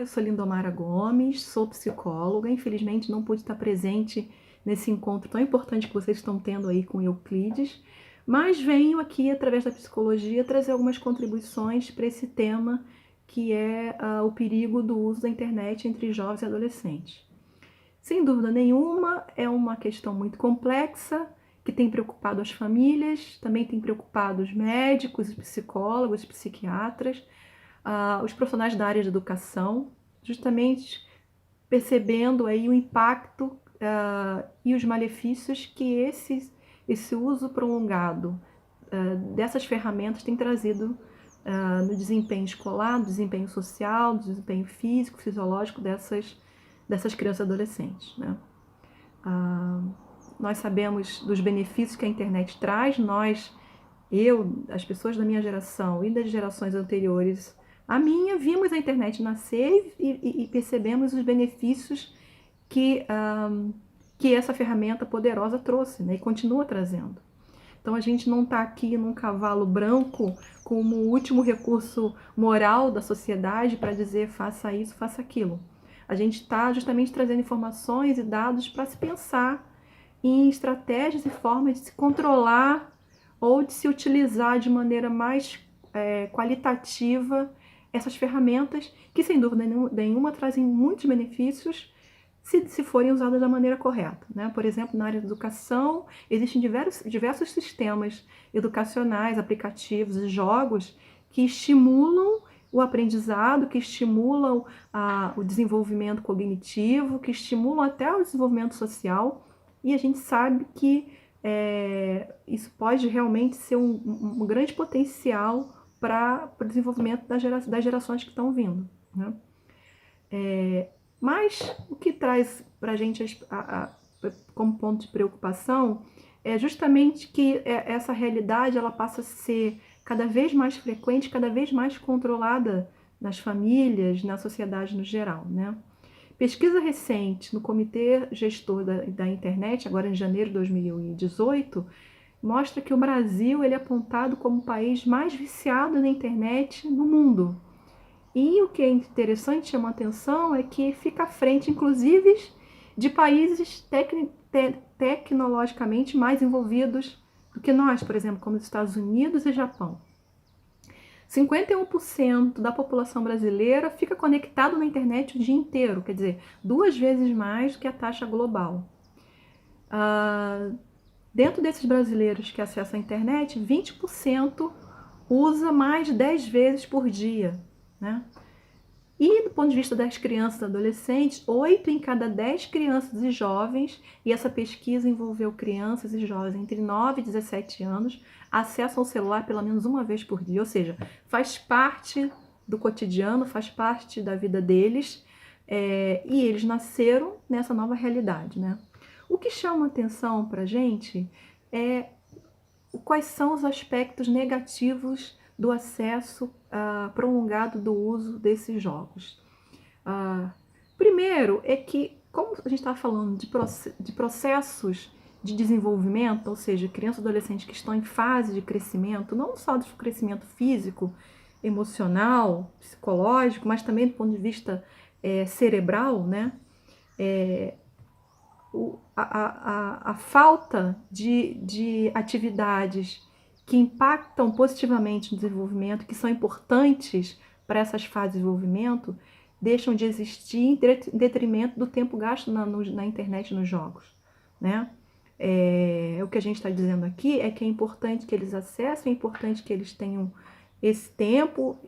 eu sou Lindomara Gomes, sou psicóloga, infelizmente não pude estar presente nesse encontro tão importante que vocês estão tendo aí com Euclides, mas venho aqui, através da psicologia, trazer algumas contribuições para esse tema que é o perigo do uso da internet entre jovens e adolescentes. Sem dúvida nenhuma, é uma questão muito complexa, que tem preocupado as famílias, também tem preocupado os médicos, os psicólogos, os psiquiatras, os profissionais da área de educação, justamente percebendo aí o impacto e os malefícios que esse uso prolongado dessas ferramentas tem trazido no desempenho escolar, no desempenho social, no desempenho físico, fisiológico dessas crianças e adolescentes, né? Nós sabemos dos benefícios que a internet traz, as pessoas da minha geração e das gerações anteriores à minha, vimos a internet nascer e percebemos os benefícios que essa ferramenta poderosa trouxe, né, e continua trazendo. Então a gente não está aqui num cavalo branco como o último recurso moral da sociedade para dizer faça isso, faça aquilo. A gente está justamente trazendo informações e dados para se pensar em estratégias e formas de se controlar ou de se utilizar de maneira mais qualitativa essas ferramentas que, sem dúvida nenhuma, trazem muitos benefícios se forem usadas da maneira correta, né? Por exemplo, na área da educação, existem diversos sistemas educacionais, aplicativos e jogos que estimulam o aprendizado, que estimulam o desenvolvimento cognitivo, que estimulam até o desenvolvimento social, e a gente sabe que isso pode realmente ser um grande potencial para o desenvolvimento das gerações que estão vindo, né? Mas o que traz para a gente como ponto de preocupação é justamente que essa realidade ela passa a ser cada vez mais frequente, cada vez mais controlada nas famílias, na sociedade no geral, né? Pesquisa recente no Comitê Gestor da Internet, agora em janeiro de 2018, mostra que o Brasil ele é apontado como o país mais viciado na internet no mundo. E o que é interessante, chama atenção, é que fica à frente, inclusive, de países tecnologicamente mais envolvidos do que nós, por exemplo, como os Estados Unidos e Japão. 51% da população brasileira fica conectado na internet o dia inteiro, quer dizer, 2 vezes mais do que a taxa global. Dentro desses brasileiros que acessam a internet, 20% usa mais de 10 vezes por dia, né? E do ponto de vista das crianças e adolescentes, 8 em cada 10 crianças e jovens, e essa pesquisa envolveu crianças e jovens entre 9 e 17 anos, acessam o celular pelo menos uma vez por dia, ou seja, faz parte do cotidiano, faz parte da vida deles, e eles nasceram nessa nova realidade, né? O que chama atenção para a gente é quais são os aspectos negativos do acesso prolongado do uso desses jogos. Primeiro é que, como a gente está falando de processos de desenvolvimento, ou seja, crianças e adolescentes que estão em fase de crescimento, não só do crescimento físico, emocional, psicológico, mas também do ponto de vista cerebral, né? A falta de atividades que impactam positivamente no desenvolvimento, que são importantes para essas fases de desenvolvimento, deixam de existir em detrimento do tempo gasto na internet, nos jogos, né? O que a gente está dizendo aqui é que é importante que eles acessem, é importante que eles tenham esse tempo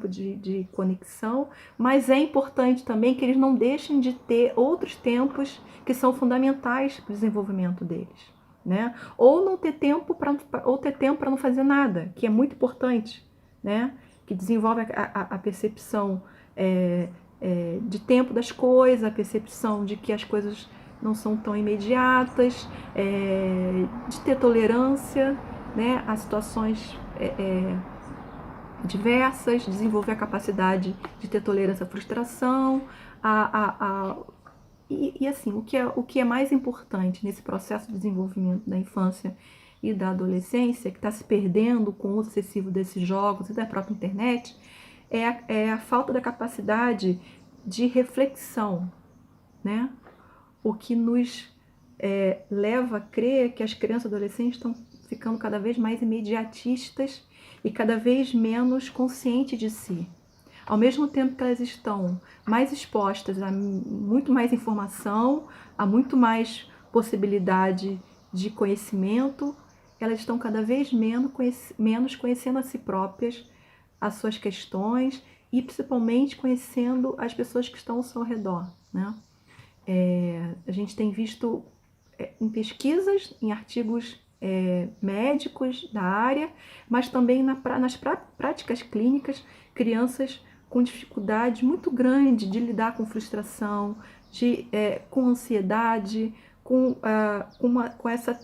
de conexão, mas é importante também que eles não deixem de ter outros tempos que são fundamentais para o desenvolvimento deles, né? Ou não ter tempo para não fazer nada, que é muito importante, né? Que desenvolve a percepção de tempo das coisas, a percepção de que as coisas não são tão imediatas, de ter tolerância, né, a situações diversas, desenvolver a capacidade de ter tolerância à frustração, e assim, o que é mais importante nesse processo de desenvolvimento da infância e da adolescência, que está se perdendo com o uso excessivo desses jogos e da própria internet, é a falta da capacidade de reflexão, né? O que nos leva a crer que as crianças e adolescentes estão ficando cada vez mais imediatistas e cada vez menos conscientes de si. Ao mesmo tempo que elas estão mais expostas a muito mais informação, a muito mais possibilidade de conhecimento, elas estão cada vez menos conhecendo a si próprias, as suas questões e principalmente conhecendo as pessoas que estão ao seu redor, né? A gente tem visto em pesquisas, em artigos médicos da área, mas também nas práticas clínicas, crianças com dificuldade muito grande de lidar com frustração, com ansiedade, com essa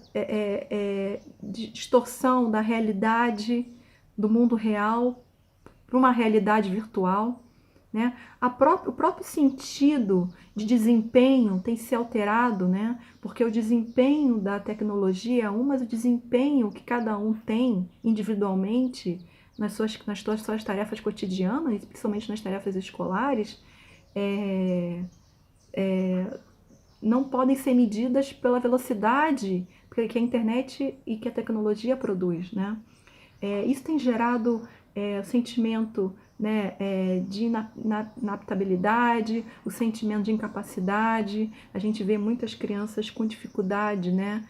distorção da realidade, do mundo real, para uma realidade virtual. Né? O próprio sentido de desempenho tem se alterado, né? Porque o desempenho da tecnologia é mas o desempenho que cada um tem individualmente nas suas tarefas cotidianas, principalmente nas tarefas escolares, não podem ser medidas pela velocidade que a internet e que a tecnologia produz. Né? Isso tem gerado o sentimento, né, de inaptabilidade, o sentimento de incapacidade. A gente vê muitas crianças com dificuldade, né,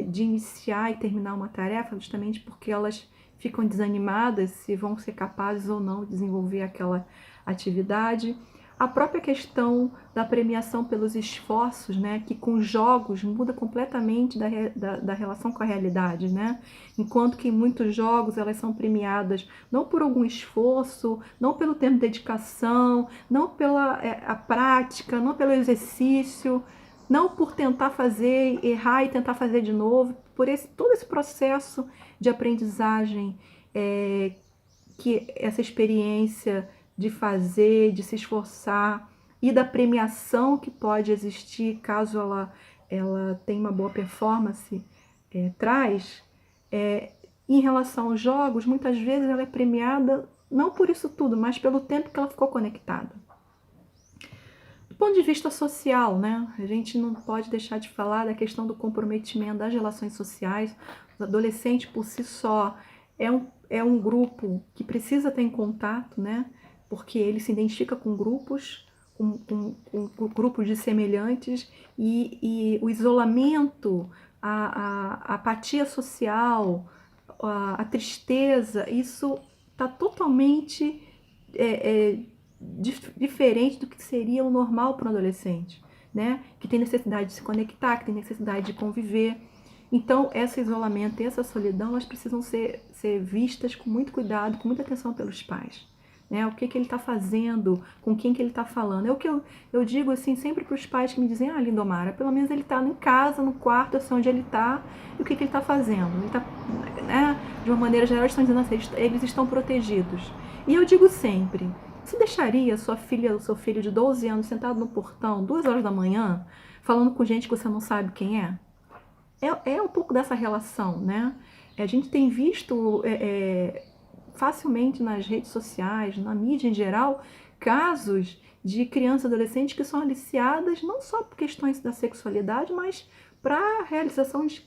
de iniciar e terminar uma tarefa justamente porque elas ficam desanimadas se vão ser capazes ou não de desenvolver aquela atividade. A própria questão da premiação pelos esforços, né, que com jogos muda completamente da relação com a realidade, né? Enquanto que em muitos jogos elas são premiadas não por algum esforço, não pelo tempo de dedicação, não pela a prática, não pelo exercício, não por tentar fazer, errar e tentar fazer de novo, por todo esse processo de aprendizagem, que essa experiência de fazer, de se esforçar e da premiação que pode existir caso ela tenha uma boa performance, traz. Em relação aos jogos, muitas vezes ela é premiada não por isso tudo, mas pelo tempo que ela ficou conectada. Do ponto de vista social, né, a gente não pode deixar de falar da questão do comprometimento das relações sociais. O adolescente por si só é um grupo que precisa ter em contato, né, porque ele se identifica com grupos, com grupos de semelhantes, e o isolamento, a apatia social, a tristeza, isso está totalmente diferente do que seria o normal para um adolescente, né? Que tem necessidade de se conectar, que tem necessidade de conviver. Então, esse isolamento e essa solidão, elas precisam ser vistas com muito cuidado, com muita atenção pelos pais. Né? O que ele está fazendo, com quem que ele está falando. É o que eu digo assim, sempre para os pais que me dizem: ah, Lindomara, pelo menos ele está em casa, no quarto, assim, onde ele está, e o que ele está fazendo. Ele tá, né? De uma maneira geral, estão dizendo assim, eles estão protegidos. E eu digo sempre: você deixaria sua filha ou seu filho de 12 anos sentado no portão, 2 horas da manhã, falando com gente que você não sabe quem é? É um pouco dessa relação, né? A gente tem visto facilmente nas redes sociais, na mídia em geral, casos de crianças e adolescentes que são aliciadas não só por questões da sexualidade, mas para a realização de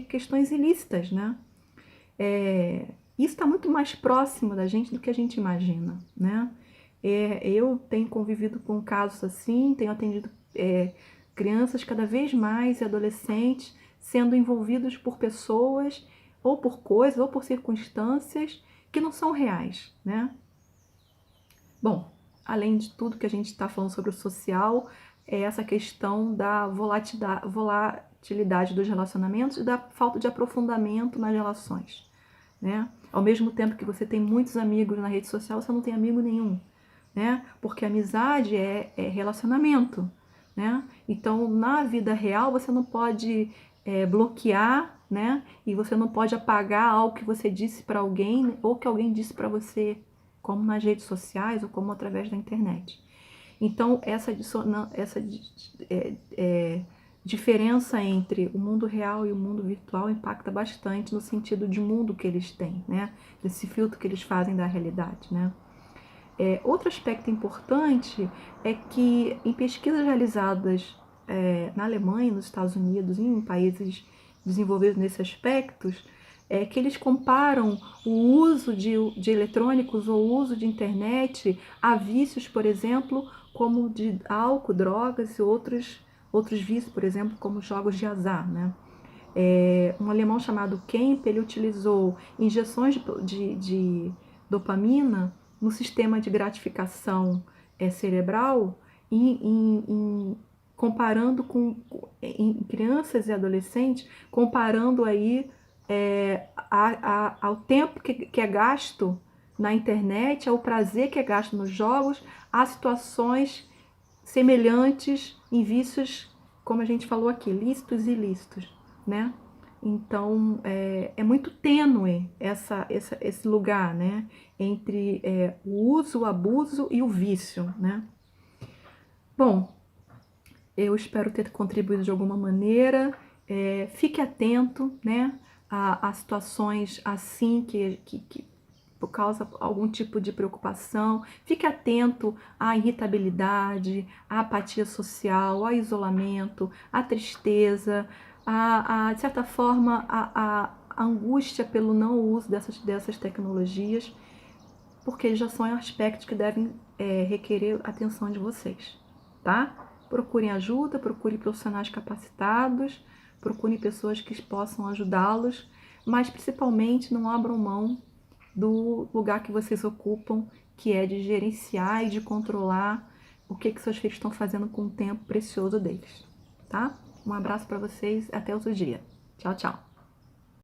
questões ilícitas, né? Isso está muito mais próximo da gente do que a gente imagina, né? Eu tenho convivido com casos assim, tenho atendido crianças cada vez mais e adolescentes sendo envolvidos por pessoas ou por coisas ou por circunstâncias que não são reais, né? Bom, além de tudo que a gente está falando sobre o social, é essa questão da volatilidade dos relacionamentos e da falta de aprofundamento nas relações, né? Ao mesmo tempo que você tem muitos amigos na rede social, você não tem amigo nenhum, né? Porque amizade é relacionamento, né? Então, na vida real, você não pode bloquear, né? E você não pode apagar algo que você disse para alguém ou que alguém disse para você, como nas redes sociais ou como através da internet. Então, essa diferença entre o mundo real e o mundo virtual impacta bastante no sentido de mundo que eles têm, né? Desse filtro que eles fazem da realidade, né? Outro aspecto importante é que em pesquisas realizadas na Alemanha, nos Estados Unidos, em países desenvolvidos nesses aspectos, que eles comparam o uso de eletrônicos ou o uso de internet a vícios, por exemplo, como de álcool, drogas e outros vícios, por exemplo, como jogos de azar, né? Um alemão chamado Kemp, ele utilizou injeções de dopamina no sistema de gratificação cerebral comparando em crianças e adolescentes, comparando aí ao tempo que é gasto na internet, ao prazer que é gasto nos jogos, a situações semelhantes em vícios, como a gente falou aqui, lícitos e ilícitos, né? Então, é muito tênue esse lugar, né? Entre o uso, o abuso e o vício, né? Bom, eu espero ter contribuído de alguma maneira. Fique atento, né? A situações assim que por causa de algum tipo de preocupação. Fique atento à irritabilidade, à apatia social, ao isolamento, à tristeza, de certa forma, a angústia pelo não uso dessas tecnologias, porque já são aspectos que devem requerer atenção de vocês, tá? Procurem ajuda, procurem profissionais capacitados, procurem pessoas que possam ajudá-los, mas principalmente não abram mão do lugar que vocês ocupam, que é de gerenciar e de controlar o que seus filhos estão fazendo com o tempo precioso deles, tá? Um abraço para vocês, até outro dia. Tchau, tchau.